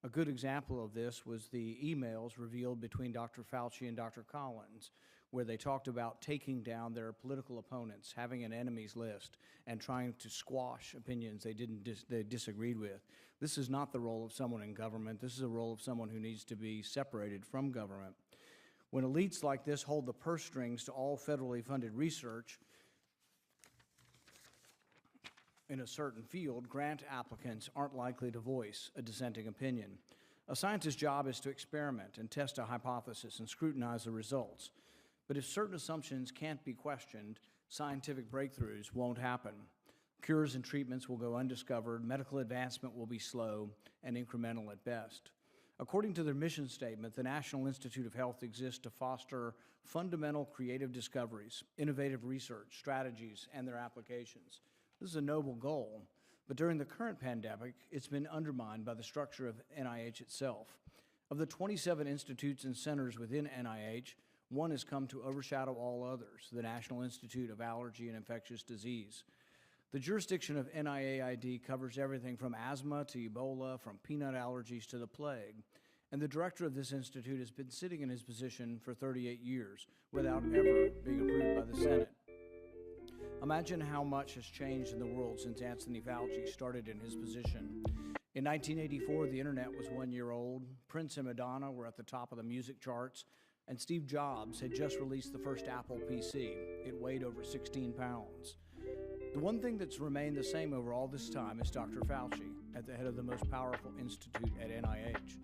A good example of this was the emails revealed between Dr. Fauci and Dr. Collins, where they talked about taking down their political opponents, having an enemies list, and trying to squash opinions they disagreed with. This is not the role of someone in government. This is a role of someone who needs to be separated from government. When elites like this hold the purse strings to all federally funded research in a certain field, grant applicants aren't likely to voice a dissenting opinion. A scientist's job is to experiment and test a hypothesis and scrutinize the results. But if certain assumptions can't be questioned, scientific breakthroughs won't happen. Cures and treatments will go undiscovered, medical advancement will be slow and incremental at best. According to their mission statement, the National Institute of Health exists to foster fundamental creative discoveries, innovative research, strategies, and their applications. This is a noble goal, but during the current pandemic, it's been undermined by the structure of NIH itself. Of the 27 institutes and centers within NIH, one has come to overshadow all others, the National Institute of Allergy and Infectious Disease. The jurisdiction of NIAID covers everything from asthma to Ebola, from peanut allergies to the plague. And the director of this institute has been sitting in his position for 38 years without ever being approved by the Senate. Imagine how much has changed in the world since Anthony Fauci started in his position. In 1984, the internet was 1 year old, Prince and Madonna were at the top of the music charts, and Steve Jobs had just released the first Apple PC. It weighed over 16 pounds. The one thing that's remained the same over all this time is Dr. Fauci, at the head of the most powerful institute at NIH.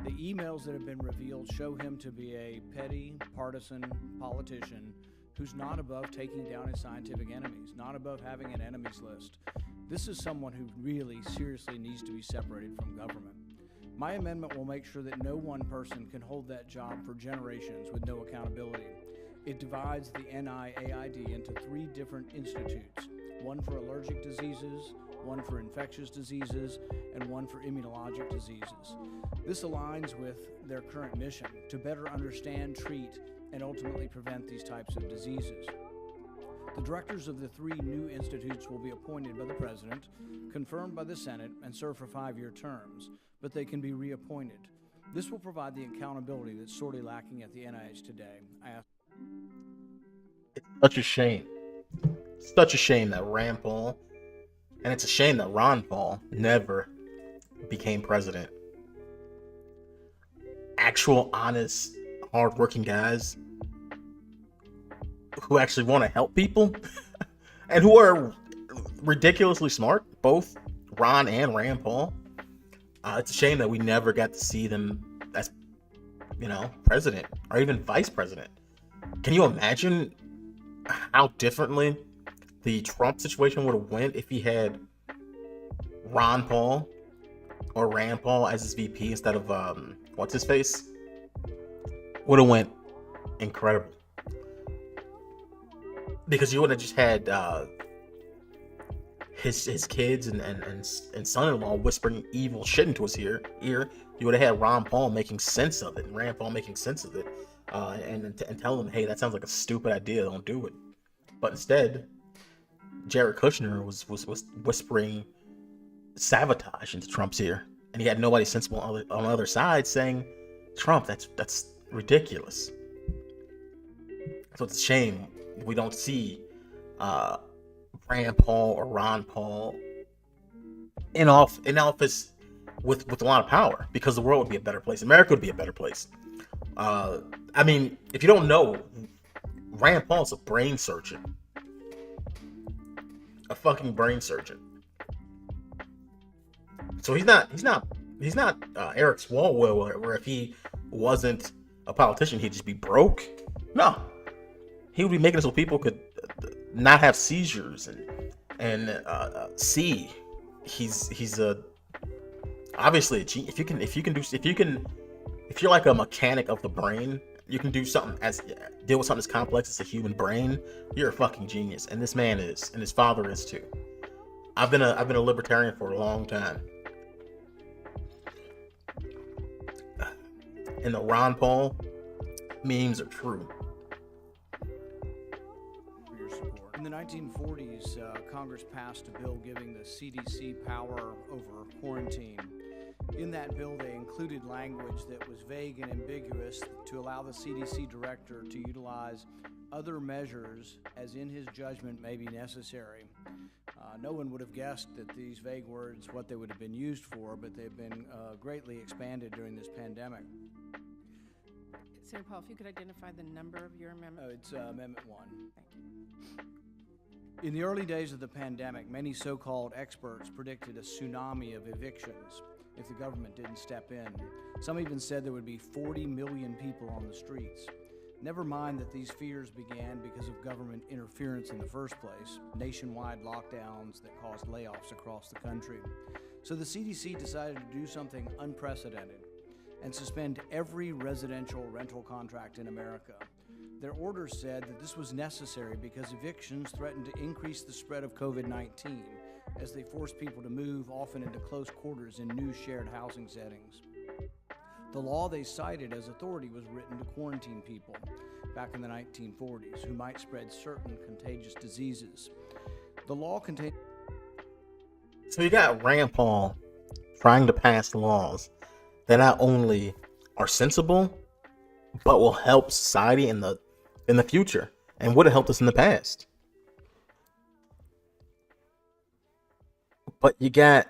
The emails that have been revealed show him to be a petty, partisan politician who's not above taking down his scientific enemies, not above having an enemies list. This is someone who really seriously needs to be separated from government. My amendment will make sure that no one person can hold that job for generations with no accountability. It divides the NIAID into 3 different institutes, one for allergic diseases, one for infectious diseases, and one for immunologic diseases. This aligns with their current mission to better understand, treat, and ultimately prevent these types of diseases. The directors of the 3 new institutes will be appointed by the President, confirmed by the Senate, and serve for 5-year terms, but they can be reappointed. This will provide the accountability that's sorely lacking at the NIH today. It's such a shame. Such a shame that Rand Paul, and it's a shame that Ron Paul never became president. Actual, honest, hardworking guys who actually want to help people and who are ridiculously smart, both Ron and Rand Paul. It's a shame that we never got to see them as, president or even vice president. Can you imagine how differently the Trump situation would have went if he had Ron Paul or Rand Paul as his VP instead of what's his face? Would have went incredible, because you would have just had his kids and son-in-law whispering evil shit into his ear. You would have had Ron Paul making sense of it and Rand Paul making sense of it, and tell them, hey, that sounds like a stupid idea, don't do it. But instead, Jared Kushner was whispering sabotage into Trump's ear, and he had nobody sensible on the other side saying, Trump, that's ridiculous. So it's a shame we don't see Rand Paul or Ron Paul in office with a lot of power, because the world would be a better place. America would be a better place. I mean, if you don't know, Rand Paul's a brain surgeon. A fucking brain surgeon. So he's not Eric Swalwell, where if he wasn't a politician, he'd just be broke. No. He would be making it so people could not have seizures and see. He's obviously a genius. If you're like a mechanic of the brain, you can do something deal with something as complex as a human brain. You're a fucking genius, and this man is, and his father is too. I've been a libertarian for a long time, and the Ron Paul memes are true. In the 1940s, Congress passed a bill giving the CDC power over quarantine. In that bill, they included language that was vague and ambiguous to allow the CDC director to utilize other measures as in his judgment may be necessary. No one would have guessed that these vague words, what they would have been used for, but they've been greatly expanded during this pandemic. Senator Paul, if you could identify the number of your amendment. It's Amendment 1. Thank you. In the early days of the pandemic, many so-called experts predicted a tsunami of evictions if the government didn't step in. Some even said there would be 40 million people on the streets. Never mind that these fears began because of government interference in the first place, nationwide lockdowns that caused layoffs across the country. So the CDC decided to do something unprecedented. and suspend every residential rental contract in America. Their orders said that this was necessary because evictions threatened to increase the spread of COVID-19 as they forced people to move, often into close quarters in new shared housing settings. The law they cited as authority was written to quarantine people back in the 1940s who might spread certain contagious diseases. The law contained... So you got Rand Paul trying to pass laws that not only are sensible, but will help society in the future and would have helped us in the past. But you got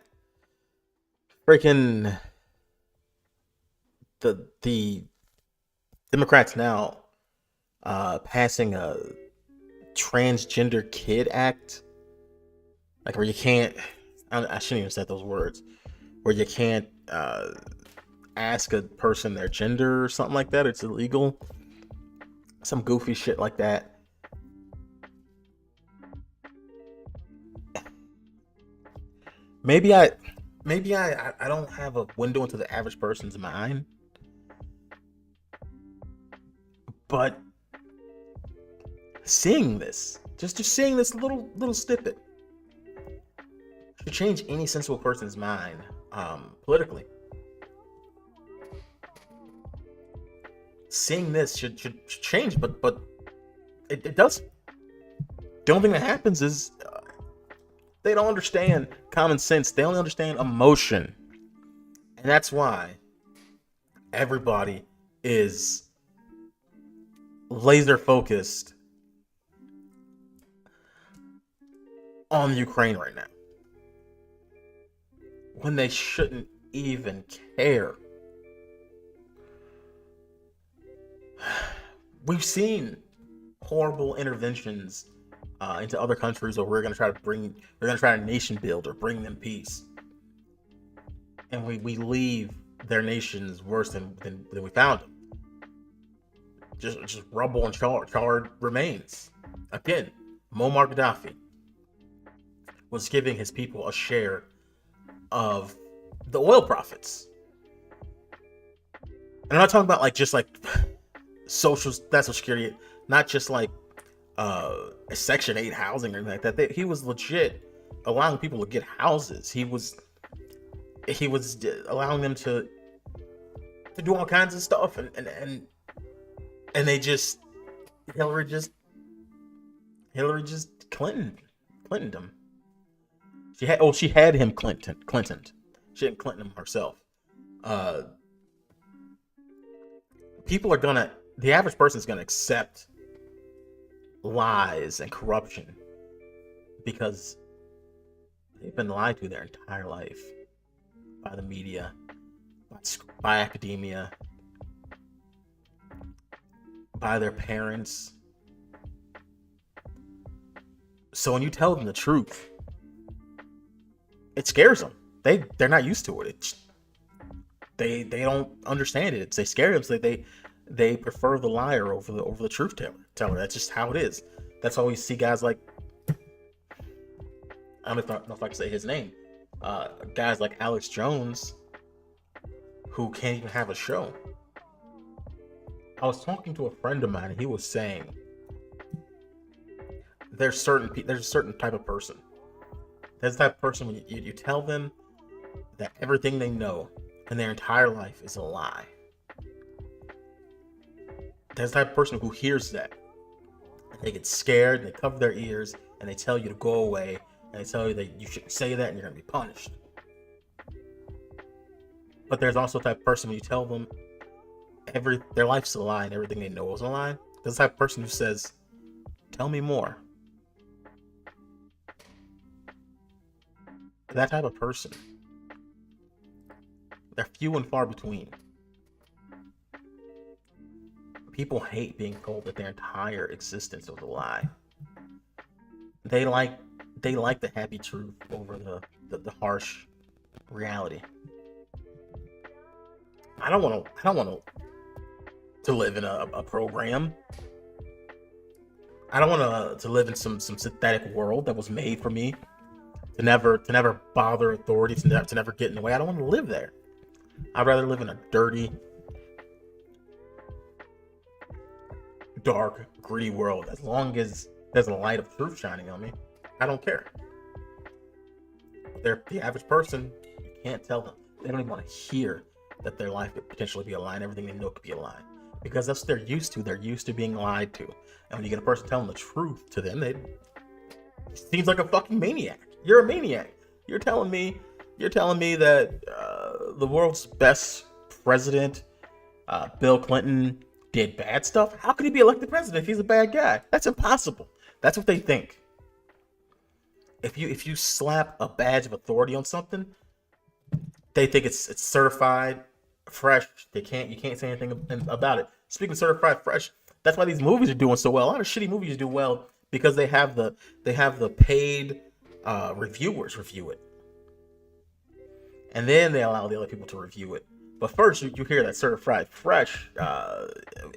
freaking the Democrats now passing a transgender kid act, like where you can't, I shouldn't even say those words, where you can't ask a person their gender or something like that. It's illegal. Some goofy shit like that. Maybe I don't have a window into the average person's mind, but seeing this, just seeing this little snippet should change any sensible person's mind politically. Seeing this should change, but it doesn't. The only thing that happens is they don't understand common sense. They only understand emotion, and that's why everybody is laser focused on Ukraine right now, when they shouldn't even care. We've seen horrible interventions into other countries where we're going to try to nation build or bring them peace, and we leave their nations worse than we found them. Just rubble and charred remains. Again, Muammar Gaddafi was giving his people a share of the oil profits. And I'm not talking about just social security, not just like a Section 8 housing or anything like that. He was legit allowing people to get houses. He was allowing them to do all kinds of stuff, and they just Hillary just Clintoned him. She had him Clintoned. She didn't Clinton him herself. The average person is gonna accept lies and corruption because they've been lied to their entire life by the media, by academia, by their parents. So when you tell them the truth, it scares them. They're not used to it. They don't understand it. They scare them. So they prefer the liar over the truth teller. That's just how it is. That's why we see guys like, I don't know if I can say his name. Guys like Alex Jones, who can't even have a show. I was talking to a friend of mine, and he was saying there's a certain type of person. There's that person when you tell them that everything they know in their entire life is a lie. There's that type of person who hears that. They get scared, they cover their ears, and they tell you to go away, and they tell you that you shouldn't say that and you're going to be punished. But there's also the type of person when you tell them their life's a lie and everything they know is a lie. There's the type of person who says, tell me more. That type of person, they're few and far between. People hate being told that their entire existence was a lie. They like the happy truth over the harsh reality. I don't want to live in a program. I don't want to live in some synthetic world that was made for me to never bother authorities, to never get in the way. I don't want to live there. I'd rather live in a dirty, dark, gritty world. As long as there's a light of truth shining on me, I don't care. They're the average person. You can't tell them. They don't even want to hear that their life could potentially be a lie and everything they know could be a lie. Because that's what they're used to. They're used to being lied to. And when you get a person telling the truth to them, it seems like a fucking maniac. You're a maniac. You're telling me that the world's best president, Bill Clinton, did bad stuff? How could he be elected president if he's a bad guy? That's impossible. That's what they think. If you slap a badge of authority on something, they think it's certified fresh. You can't say anything about it. Speaking of certified fresh, that's why these movies are doing so well. A lot of shitty movies do well because they have the paid reviewers review it, and then they allow the other people to review it. But first, you hear that certified fresh.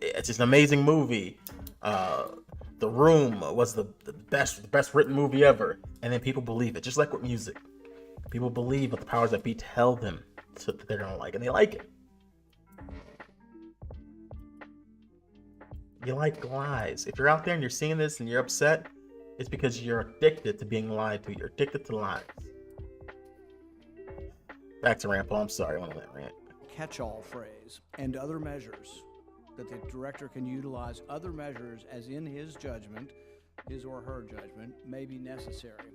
It's just an amazing movie. The Room was the best written movie ever, and then people believe it. Just like with music, people believe what the powers that be tell them that they're gonna like, and they like it. You like lies. If you're out there and you're seeing this and you're upset, it's because you're addicted to being lied to. You're addicted to lies. Back to rant, Paul. I'm sorry, I want to let rant. Catch-all phrase and other measures that the director can utilize other measures as in his judgment, his or her judgment, may be necessary.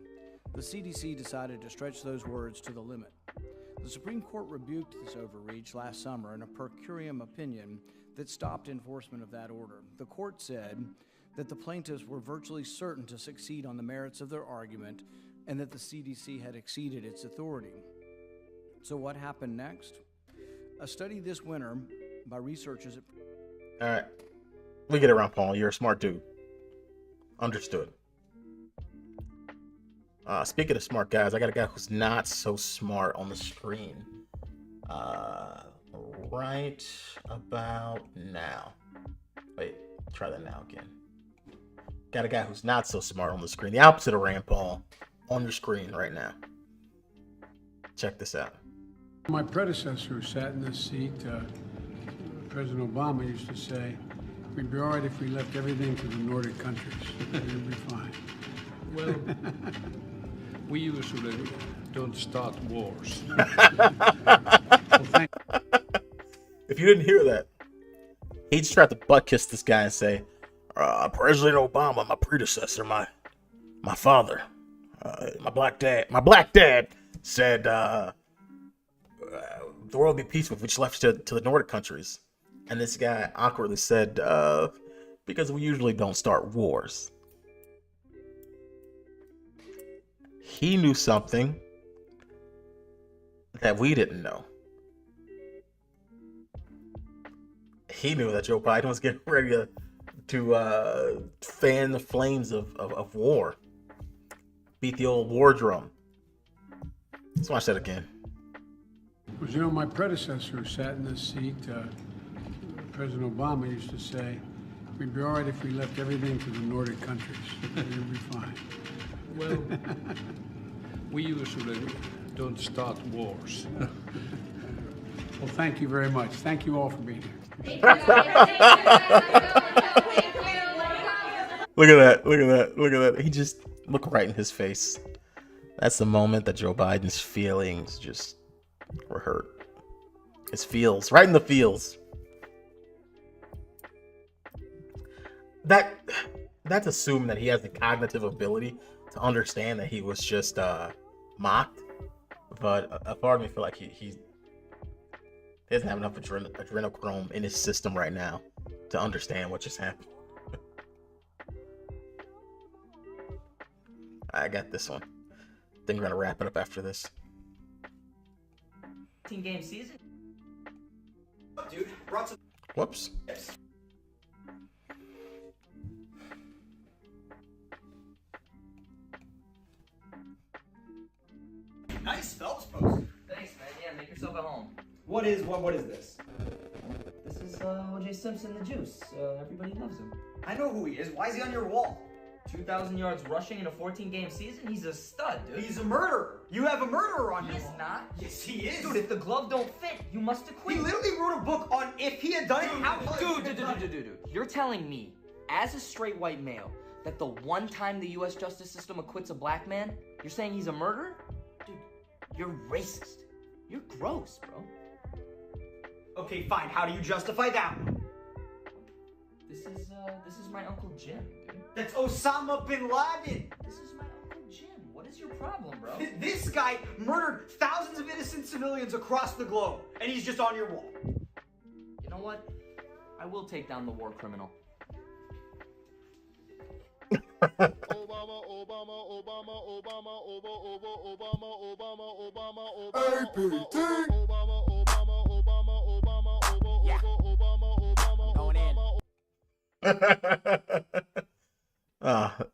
The CDC decided to stretch those words to the limit. The Supreme Court rebuked this overreach last summer in a per curiam opinion that stopped enforcement of that order. The court said that the plaintiffs were virtually certain to succeed on the merits of their argument and that the CDC had exceeded its authority. So what happened next? A study this winter by researchers at... All right. We get it around, Paul. You're a smart dude. Understood. Speaking of smart guys, I got a guy who's not so smart on the screen. Right about now. Wait, try that now again. Got a guy who's not so smart on the screen. The opposite of Rand Paul on your screen right now. Check this out. My predecessor who sat in this seat, President Obama, used to say, we'd be all right if we left everything to the Nordic countries. We'd be fine. Well, we usually don't start wars. If you didn't hear that, he just tried to butt kiss this guy and say, President Obama, my predecessor, my father, my black dad said the world would be peaceful if we just left to the Nordic countries. And this guy awkwardly said, because we usually don't start wars. He knew something that we didn't know. He knew that Joe Biden was getting ready to fan the flames of war. Beat the old war drum. Let's watch that again. Because, you know, my predecessor who sat in this seat, President Obama, used to say, we'd be all right if we left everything to the Nordic countries. We'd be fine. Well, we usually don't start wars. Well, thank you very much. Thank you all for being here. Look at that. He just looked right in his face. That's the moment that Joe Biden's feelings just were hurt. His feels, right in the feels. That's assuming that he has the cognitive ability to understand that he was just mocked. But a part of me feel like he doesn't have enough adrenochrome in his system right now to understand what just happened. I got this one. Then we're gonna wrap it up after this. 15-game season. Dude, brought some. Whoops. Nice Phelps poster. Thanks, man. Yeah, make yourself at home. What is this? This is O.J. Simpson, the Juice. Everybody loves him. I know who he is. Why is he on your wall? 2,000 yards rushing in a 14-game season? He's a stud, dude. He's a murderer. You have a murderer on your He's wall. not. Yes, he is. Dude, if the glove don't fit, you must acquit. He literally wrote a book on if he had done it, how Dude. You're telling me, as a straight white male, that the one time the U.S. justice system acquits a black man, you're saying he's a murderer? Dude, you're racist. You're gross, bro. Okay, fine. How do you justify that one? This is my Uncle Jim, dude. That's Osama bin Laden. This is my Uncle Jim. What is your problem, bro? This guy murdered thousands of innocent civilians across the globe, and he's just on your wall. You know what? I will take down the war criminal.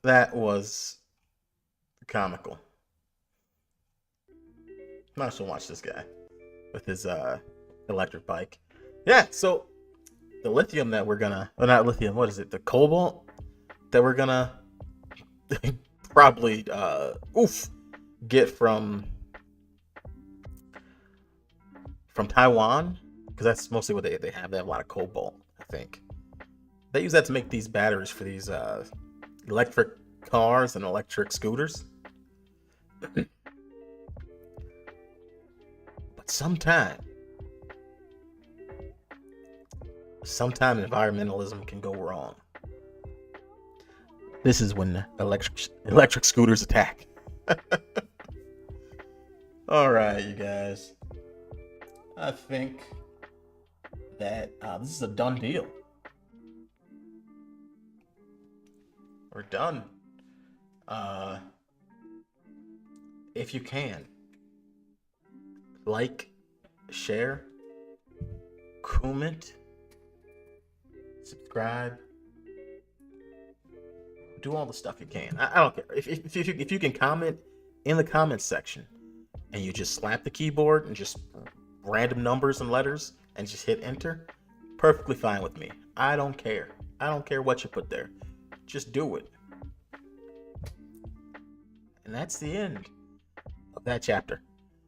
That was comical. Might as well watch this guy with his electric bike. Yeah, so the lithium that we're gonna, or not lithium, what is it? The cobalt that we're gonna probably get from Taiwan, because that's mostly what they have. They have a lot of cobalt, I think. They use that to make these batteries for these electric cars and electric scooters. But sometime environmentalism can go wrong. This is when electric scooters attack. All right, you guys. I think that this is a done deal. We're done. If you can, like, share, comment, subscribe, do all the stuff you can. I don't care. If you can comment in the comments section and you just slap the keyboard and just random numbers and letters and just hit enter, perfectly fine with me. I don't care. I don't care what you put there. Just do it. And that's the end of that chapter.